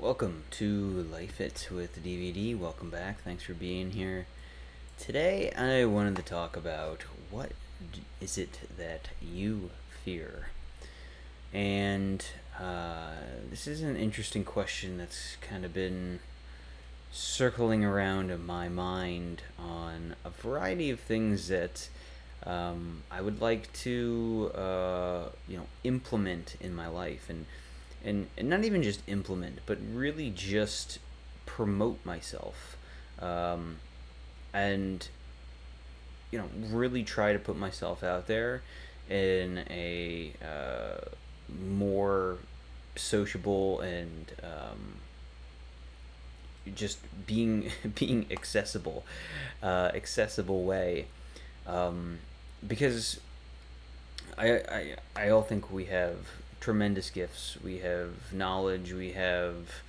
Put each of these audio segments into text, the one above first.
Welcome to Life It with DVD. Welcome back. Thanks for being here. Today, I wanted to talk about what is it that you fear? And this is an interesting question that's kind of been circling around in my mind on a variety of things that I would like to, implement in my life, and not even just implement, but really just promote myself, um, and really try to put myself out there in a more sociable and just being being accessible way, um, because I all think we have tremendous gifts. We have knowledge. We have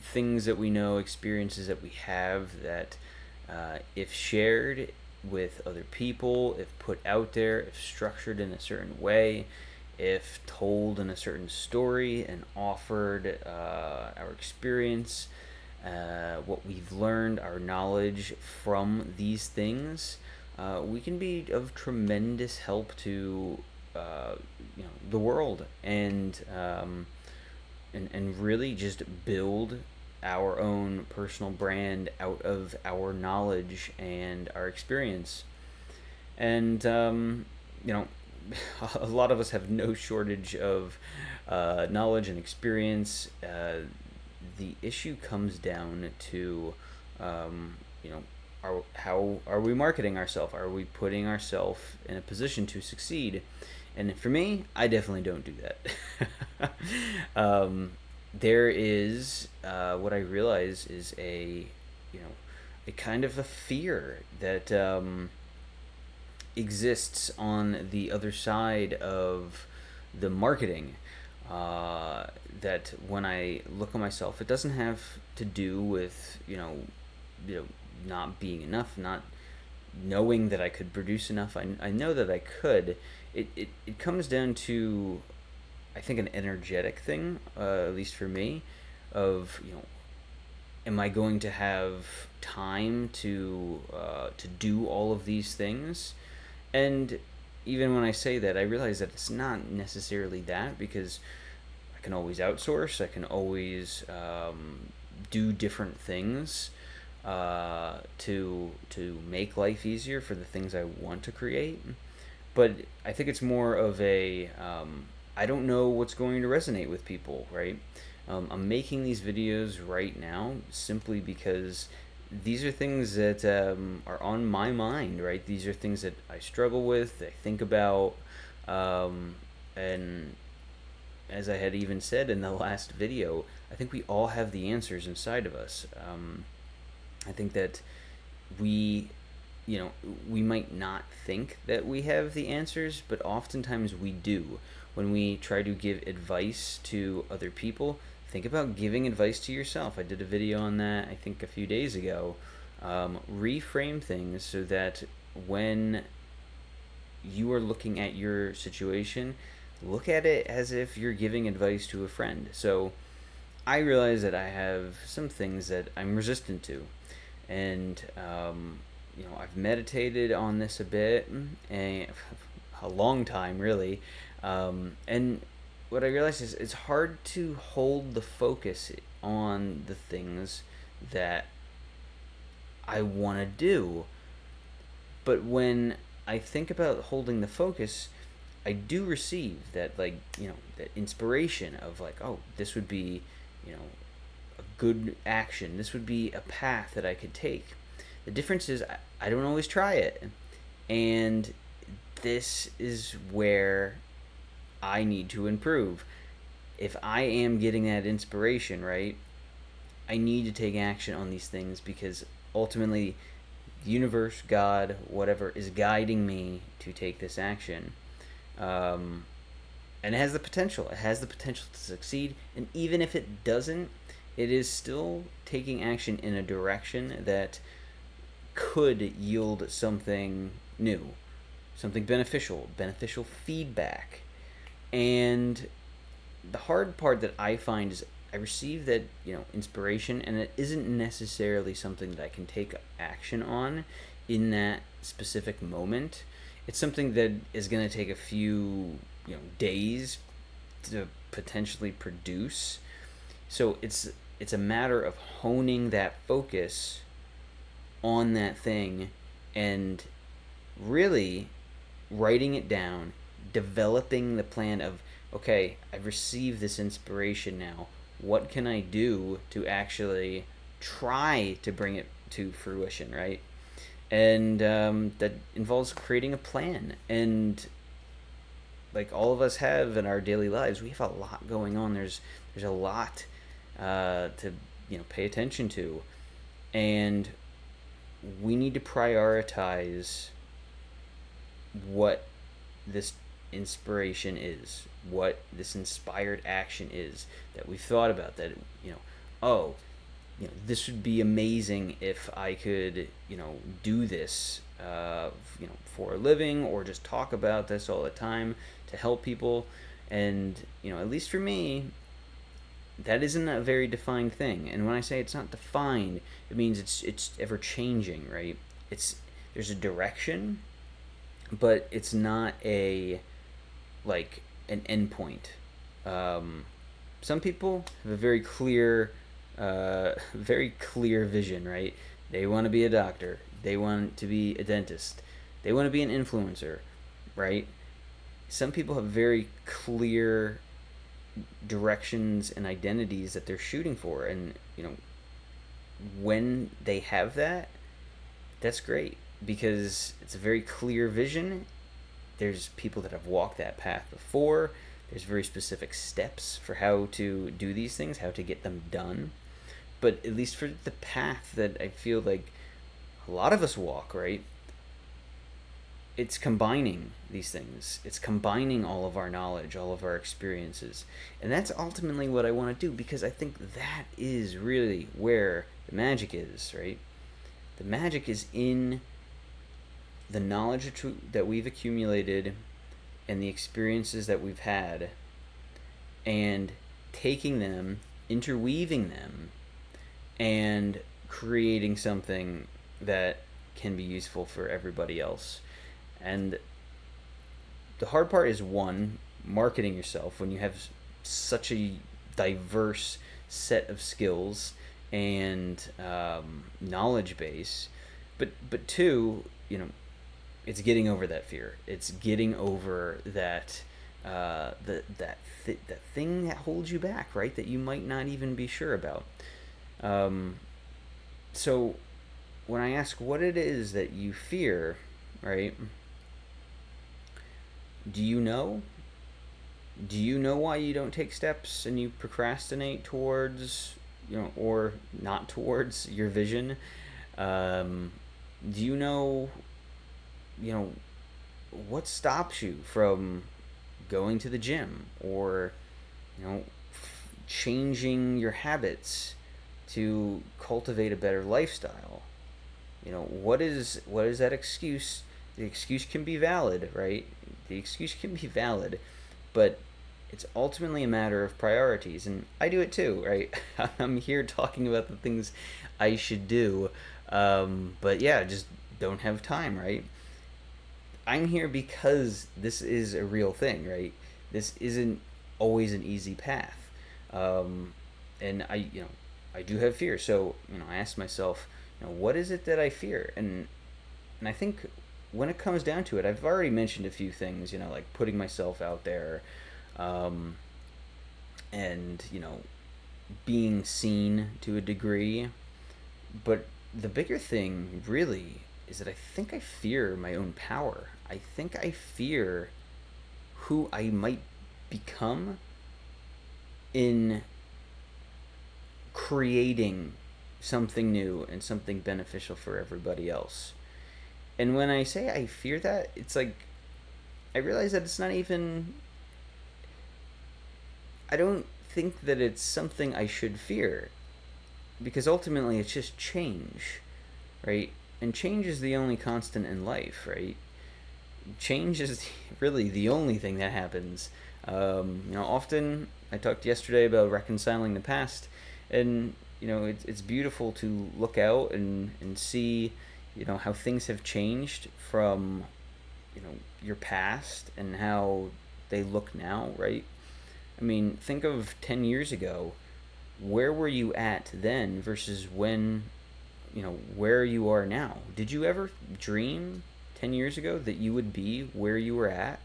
things that we know, experiences that we have that, if shared with other people, if put out there, if structured in a certain way, if told in a certain story and offered our experience, what we've learned, our knowledge from these things, we can be of tremendous help to the world, and really just build our own personal brand out of our knowledge and our experience. And you know, a lot of us have no shortage of knowledge and experience. The issue comes down to, um, you know, how are we marketing ourselves? Are we putting ourselves in a position to succeed? And for me, I definitely don't do that. There is what I realize is a kind of a fear that exists on the other side of the marketing. That when I look at myself, it doesn't have to do with not being enough, not knowing that I could produce enough. I know that I could. It comes down to, I think, an energetic thing, at least for me, of am I going to have time to do all of these things? And even when I say that, I realize that it's not necessarily that, because I can always outsource. I can always do different things to make life easier for the things I want to create. But I think it's more of a I don't know what's going to resonate with people, right? I'm making these videos right now simply because these are things that are on my mind, right? These are things that I struggle with, I think about, and as I had even said in the last video, I think we all have the answers inside of us. I think that we, we might not think that we have the answers, but oftentimes we do. When we try to give advice to other people, think about giving advice to yourself. I did a video on that, I think, a few days ago. Reframe things so that when you are looking at your situation, look at it as if you're giving advice to a friend. So I realize that I have some things that I'm resistant to, and I've meditated on this a bit, and a long time really, and what I realized is it's hard to hold the focus on the things that I want to do. But when I think about holding the focus, I do receive that, that inspiration of, like, oh, this would be, a good action. This would be a path that I could take. The difference is I don't always try it. And this is where I need to improve. If I am getting that inspiration, right, I need to take action on these things, because ultimately the universe, God, whatever, is guiding me to take this action. Um, and it has the potential. It has the potential to succeed. And even if it doesn't, it is still taking action in a direction that could yield something new, something beneficial feedback. And the hard part that I find is I receive that, inspiration, and it isn't necessarily something that I can take action on in that specific moment. It's something that is going to take a few, days to potentially produce. So it's a matter of honing that focus on that thing and really writing it down, developing the plan of, okay, I've received this inspiration now. What can I do to actually try to bring it to fruition, right? And that involves creating a plan. And like all of us have in our daily lives, we have a lot going on. There's a lot to pay attention to, and we need to prioritize what this inspiration is, what this inspired action is that we've thought about. That oh, this would be amazing if I could do this for a living, or just talk about this all the time to help people. And at least for me, that isn't a very defined thing. And when I say it's not defined, it means it's ever changing, right? There's a direction, but it's not like an endpoint. Some people have a very clear vision, right? They want to be a doctor. They want to be a dentist. They want to be an influencer, right? Some people have very clear directions and identities that they're shooting for, and when they have that, that's great, because it's a very clear vision. There's people that have walked that path before. There's very specific steps for how to do these things, how to get them done. But at least for the path that I feel like a lot of us walk, right? It's combining these things. It's combining all of our knowledge, all of our experiences. And that's ultimately what I want to do, because I think that is really where the magic is, right? The magic is in the knowledge that we've accumulated and the experiences that we've had, and taking them, interweaving them, and creating something that can be useful for everybody else. And the hard part is, one, marketing yourself when you have such a diverse set of skills and knowledge base. But two, it's getting over that fear. It's getting over that that thing that holds you back, right? That you might not even be sure about. So when I ask what it is that you fear, right? Do you know? Do you know why you don't take steps and you procrastinate towards, or not towards your vision? Do you know, what stops you from going to the gym, or, changing your habits to cultivate a better lifestyle? What is that excuse? The excuse can be valid, right? The excuse can be valid, but it's ultimately a matter of priorities, and I do it too, right? I'm here talking about the things I should do, but yeah, just don't have time, right? I'm here because this is a real thing, right? This isn't always an easy path, and I do have fear. So I ask myself, what is it that I fear? And I think when it comes down to it, I've already mentioned a few things, like putting myself out there, and being seen to a degree. But the bigger thing really is that I think I fear my own power. I think I fear who I might become in creating something new and something beneficial for everybody else. And when I say I fear that, it's like I realize that it's not even. I don't think that it's something I should fear, because ultimately it's just change, right? And change is the only constant in life, right? Change is really the only thing that happens. Often I talked yesterday about reconciling the past, and it's beautiful to look out and see how things have changed from your past and how they look now, right? I mean, think of 10 years ago. Where were you at then versus where you are now? Did you ever dream 10 years ago that you would be where you were at?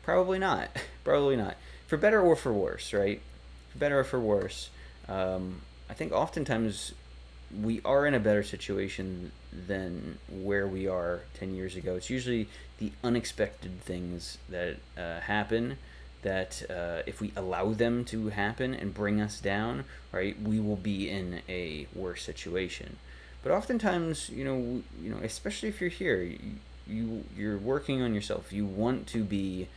Probably not. Probably not. For better or for worse, right? For better or for worse. I think oftentimes we are in a better situation than where we are 10 years ago. It's usually the unexpected things that happen that if we allow them to happen and bring us down, right, we will be in a worse situation. But oftentimes, especially if you're here, you're working on yourself. You want to be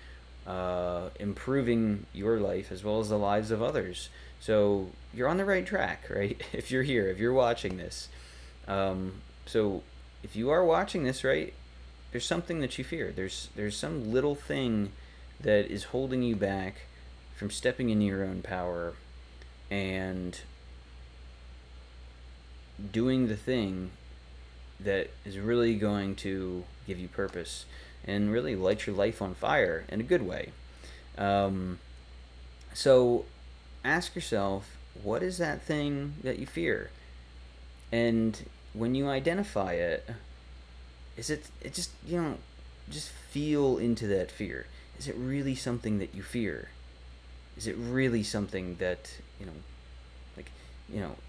improving your life as well as the lives of others. So you're on the right track, right? If you're here, if you're watching this. So if you are watching this, right, there's something that you fear. There's some little thing that is holding you back from stepping into your own power and doing the thing that is really going to give you purpose and really light your life on fire in a good way. Um, so ask yourself, what is that thing that you fear? And when you identify it, is it just, just feel into that fear. Is it really something that you fear? Is it really something that, like,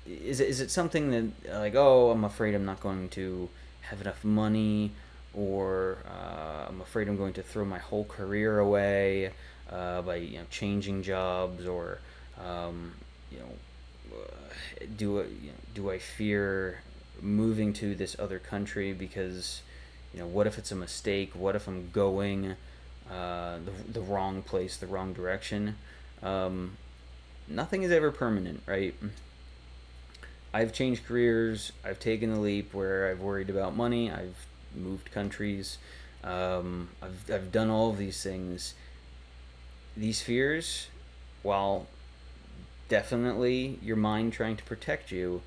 is it something that, like, oh, I'm afraid I'm not going to have enough money, or I'm afraid I'm going to throw my whole career away by changing jobs, or um, you know do I fear moving to this other country because what if it's a mistake? What if I'm going the wrong place, the wrong direction? Nothing is ever permanent, right? I've changed careers. I've taken the leap where I've worried about money. I've moved countries. I've done all of these things. These fears, while definitely your mind trying to protect you,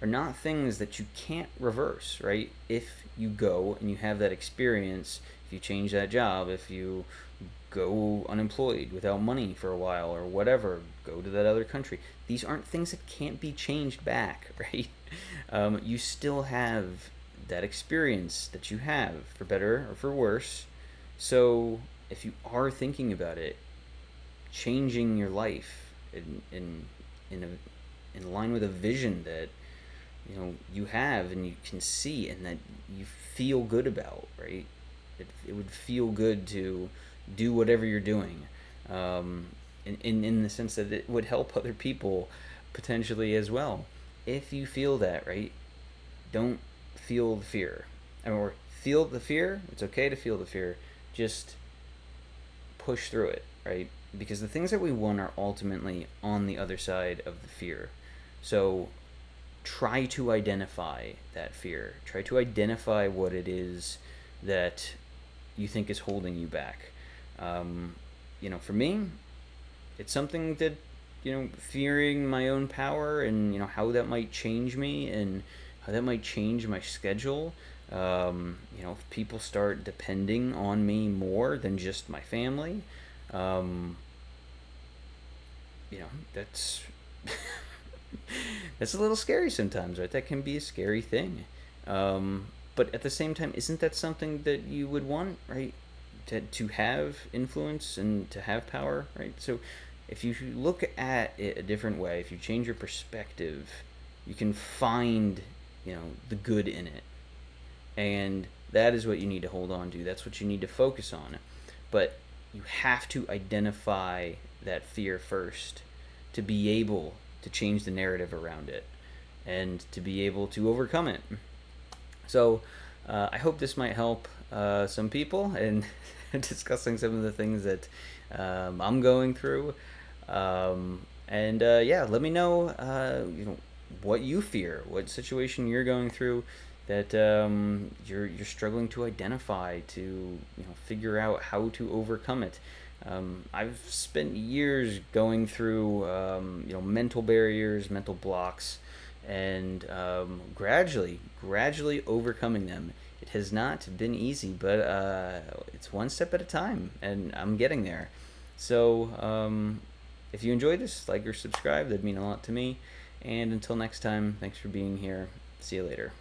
are not things that you can't reverse, right? If you go and you have that experience, if you change that job, if you go unemployed without money for a while or whatever, go to that other country. These aren't things that can't be changed back, right? You still have that experience that you have, for better or for worse. So if you are thinking about it, changing your life in line with a vision that you have and you can see and that you feel good about, right? It would feel good to do whatever you're doing, in the sense that it would help other people potentially as well. If you feel that, right, don't feel the fear. Or feel the fear. It's okay to feel the fear. Just push through it, right? Because the things that we want are ultimately on the other side of the fear. So try to identify that fear. Try to identify what it is that you think is holding you back. For me, it's something that, fearing my own power and, how that might change me and how that might change my schedule. If people start depending on me more than just my family, that's that's a little scary sometimes, right? That can be a scary thing. But at the same time, isn't that something that you would want, right? To have influence and to have power, right? So if you look at it a different way, if you change your perspective, you can find, the good in it. And that is what you need to hold on to. That's what you need to focus on. But you have to identify that fear first to be able to change the narrative around it and to be able to overcome it. So I hope this might help some people in discussing some of the things that I'm going through. Let me know, what you fear, what situation you're going through that you're struggling to identify, to figure out how to overcome it. I've spent years going through, mental barriers, mental blocks, and gradually overcoming them. It has not been easy, but it's one step at a time, and I'm getting there. So, if you enjoyed this, like or subscribe, that'd mean a lot to me. And until next time, thanks for being here. See you later.